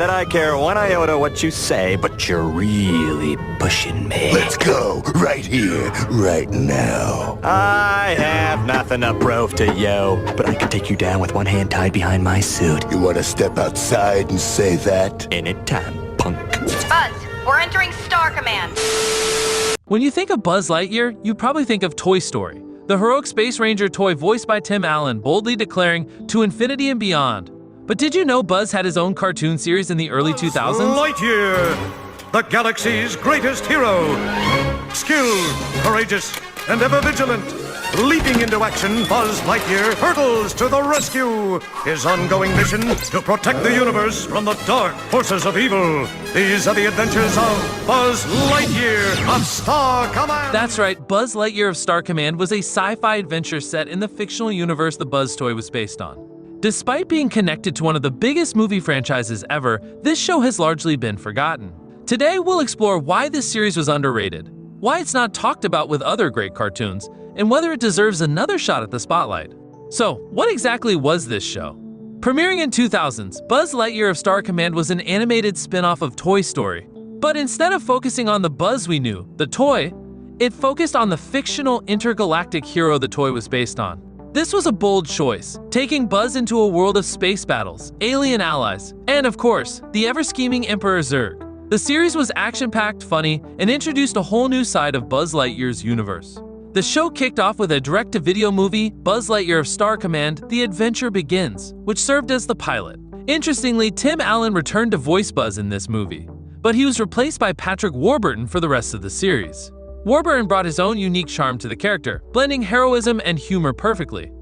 that I care one iota what you say, but you're really pushing me. Let's go, right here, right now. I have nothing to prove to you, but I can take you down with one hand tied behind my suit. You want to step outside and say that? Anytime, punk. Buzz, we're entering Star Command. When you think of Buzz Lightyear, you probably think of Toy Story, the heroic Space Ranger toy voiced by Tim Allen boldly declaring, "To infinity and beyond." But did you know Buzz had his own cartoon series in the early 2000s? Lightyear, the galaxy's greatest hero. Skilled, courageous, and ever vigilant. Leaping into action, Buzz Lightyear hurtles to the rescue. His ongoing mission to protect the universe from the dark forces of evil. These are the adventures of Buzz Lightyear of Star Command. That's right, Buzz Lightyear of Star Command was a sci-fi adventure set in the fictional universe the Buzz toy was based on. Despite being connected to one of the biggest movie franchises ever, this show has largely been forgotten. Today, we'll explore why this series was underrated, why it's not talked about with other great cartoons, and whether it deserves another shot at the spotlight. So, what exactly was this show? Premiering in 2000s, Buzz Lightyear of Star Command was an animated spin-off of Toy Story. But instead of focusing on the Buzz we knew, the toy, it focused on the fictional intergalactic hero the toy was based on. This was a bold choice, taking Buzz into a world of space battles, alien allies, and of course, the ever-scheming Emperor Zurg. The series was action-packed, funny, and introduced a whole new side of Buzz Lightyear's universe. The show kicked off with a direct-to-video movie, Buzz Lightyear of Star Command: The Adventure Begins, which served as the pilot. Interestingly, Tim Allen returned to voice Buzz in this movie, but he was replaced by Patrick Warburton for the rest of the series. Warburton brought his own unique charm to the character, blending heroism and humor perfectly.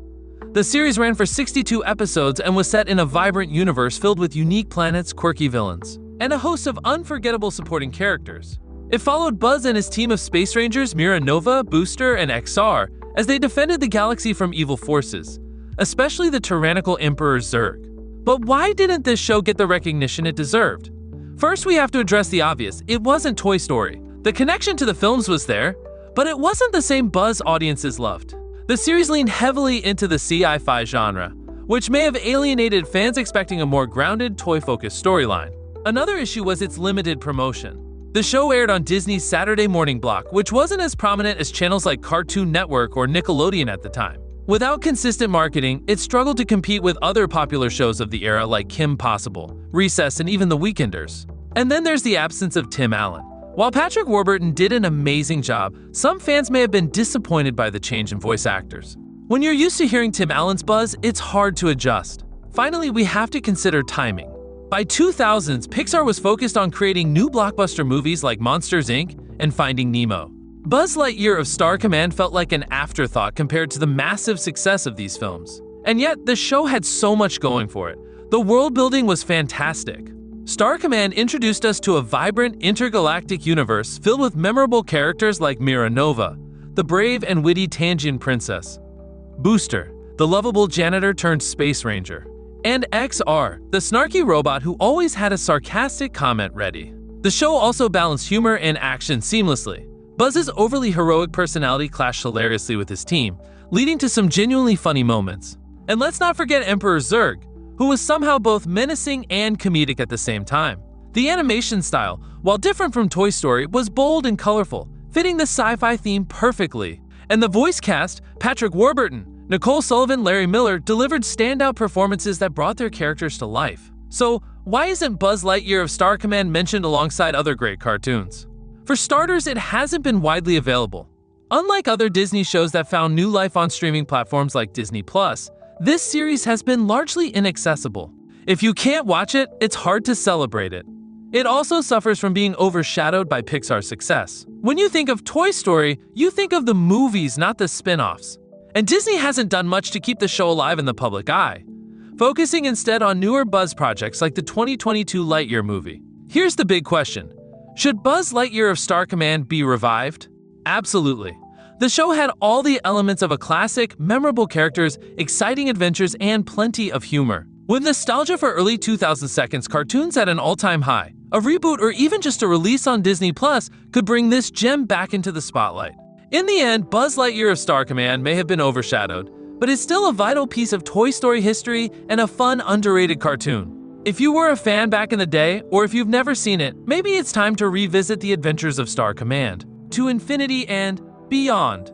The series ran for 62 episodes and was set in a vibrant universe filled with unique planets, quirky villains, and a host of unforgettable supporting characters. It followed Buzz and his team of Space Rangers Mira Nova, Booster, and XR as they defended the galaxy from evil forces, especially the tyrannical Emperor Zurg. But why didn't this show get the recognition it deserved? First, we have to address the obvious: it wasn't Toy Story. The connection to the films was there, but it wasn't the same Buzz audiences loved. The series leaned heavily into the sci-fi genre, which may have alienated fans expecting a more grounded, toy-focused storyline. Another issue was its limited promotion. The show aired on Disney's Saturday morning block, which wasn't as prominent as channels like Cartoon Network or Nickelodeon at the time. Without consistent marketing, it struggled to compete with other popular shows of the era like Kim Possible, Recess, and even The Weekenders. And then there's the absence of Tim Allen. While Patrick Warburton did an amazing job, some fans may have been disappointed by the change in voice actors. When you're used to hearing Tim Allen's Buzz, it's hard to adjust. Finally, we have to consider timing. By 2000s, Pixar was focused on creating new blockbuster movies like Monsters, Inc. and Finding Nemo. Buzz Lightyear of Star Command felt like an afterthought compared to the massive success of these films. And yet, the show had so much going for it. The world building was fantastic. Star Command introduced us to a vibrant intergalactic universe filled with memorable characters like Mira Nova, the brave and witty Tangian princess, Booster, the lovable janitor turned space ranger, and XR, the snarky robot who always had a sarcastic comment ready. The show also balanced humor and action seamlessly. Buzz's overly heroic personality clashed hilariously with his team, leading to some genuinely funny moments. And let's not forget Emperor Zurg, who was somehow both menacing and comedic at the same time. The animation style, while different from Toy Story, was bold and colorful, fitting the sci-fi theme perfectly. And the voice cast, Patrick Warburton, Nicole Sullivan, Larry Miller, delivered standout performances that brought their characters to life. So, why isn't Buzz Lightyear of Star Command mentioned alongside other great cartoons? For starters, it hasn't been widely available. Unlike other Disney shows that found new life on streaming platforms like Disney+, this series has been largely inaccessible. If you can't watch it, it's hard to celebrate it. It also suffers from being overshadowed by Pixar's success. When you think of Toy Story, you think of the movies, not the spin-offs. And Disney hasn't done much to keep the show alive in the public eye, focusing instead on newer Buzz projects like the 2022 Lightyear movie. Here's the big question: should Buzz Lightyear of Star Command be revived? Absolutely. The show had all the elements of a classic, memorable characters, exciting adventures, and plenty of humor. With nostalgia for early 2000s cartoons at an all-time high, a reboot or even just a release on Disney Plus could bring this gem back into the spotlight. In the end, Buzz Lightyear of Star Command may have been overshadowed, but it's still a vital piece of Toy Story history and a fun, underrated cartoon. If you were a fan back in the day, or if you've never seen it, maybe it's time to revisit the adventures of Star Command, to infinity and beyond.